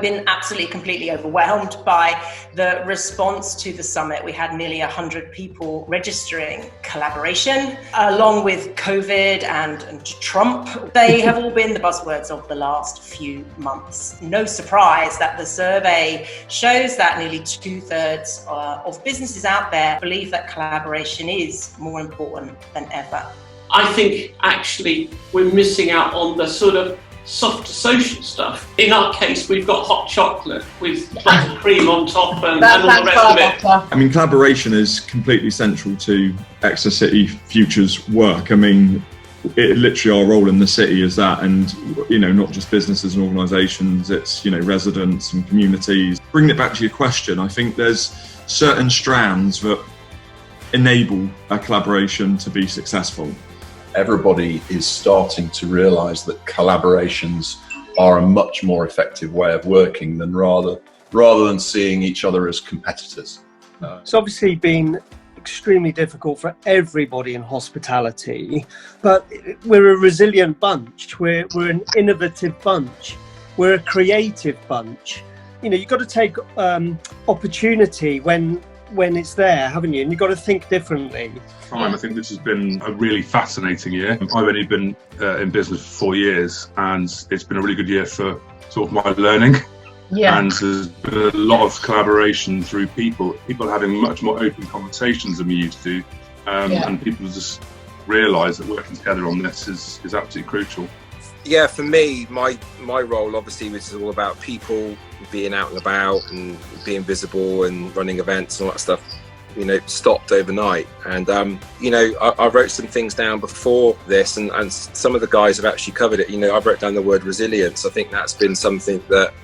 we've been absolutely completely overwhelmed by the response to the summit. We had nearly 100 people registering. Collaboration, along with COVID and Trump, they have all been the buzzwords of the last few months. No surprise that the survey shows that nearly 2/3 of businesses out there believe that collaboration is more important than ever. I think actually we're missing out on the sort of soft social stuff. In our case, we've got hot chocolate with lots of cream on top and all the rest of it. I mean, collaboration is completely central to Exeter City Future's work. I mean, literally our role in the city is that, and not just businesses and organisations, it's residents and communities. Bringing it back to your question, I think there's certain strands that enable a collaboration to be successful. Everybody is starting to realise that collaborations are a much more effective way of working than rather than seeing each other as competitors. It's obviously been extremely difficult for everybody in hospitality, but we're a resilient bunch, we're an innovative bunch, we're a creative bunch. You've got to take opportunity when it's there, haven't you? And you've got to think differently. I think this has been a really fascinating year. I've only been in business for 4 years, and it's been a really good year for sort of my learning. Yeah. And there's been a lot of collaboration through people having much more open conversations than we used to, and people just realise that working together on this is absolutely crucial. Yeah, for me, my role obviously was all about people being out and about and being visible and running events and all that stuff. Stopped overnight, and I wrote some things down before this, and some of the guys have actually covered it. I wrote down the word resilience. I think that's been something that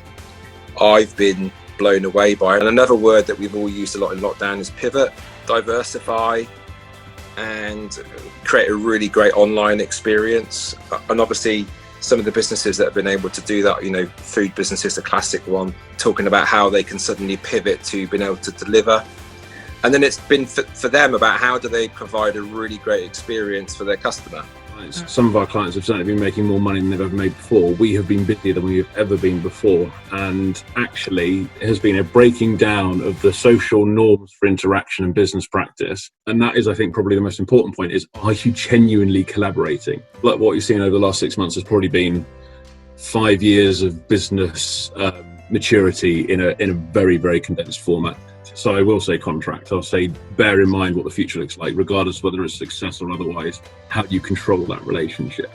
I've been blown away by. And another word that we've all used a lot in lockdown is pivot, diversify, and create a really great online experience. And obviously some of the businesses that have been able to do that, food businesses, the classic one, talking about how they can suddenly pivot to being able to deliver. And then it's been for them about how do they provide a really great experience for their customer. Some of our clients have certainly been making more money than they've ever made before. We have been busier than we've ever been before. And actually, it has been a breaking down of the social norms for interaction and business practice. And that is, I think, probably the most important point is, are you genuinely collaborating? Like what you've seen over the last 6 months has probably been 5 years of business maturity in a very, very condensed format. So I will say contract. I'll say bear in mind what the future looks like, regardless of whether it's success or otherwise. How do you control that relationship?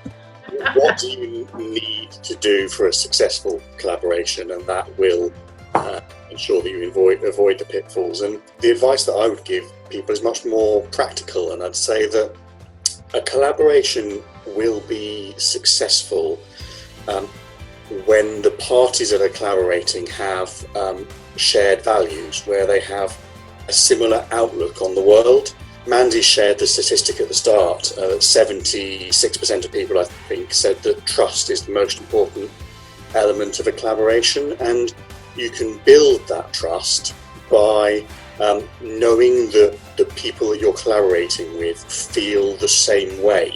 What do you need to do for a successful collaboration, and that will ensure that you avoid the pitfalls? And the advice that I would give people is much more practical, and I'd say that a collaboration will be successful when the parties that are collaborating have shared values, where they have a similar outlook on the world. Mandy shared the statistic at the start. 76% of people, I think, said that trust is the most important element of a collaboration, and you can build that trust by knowing that the people that you're collaborating with feel the same way.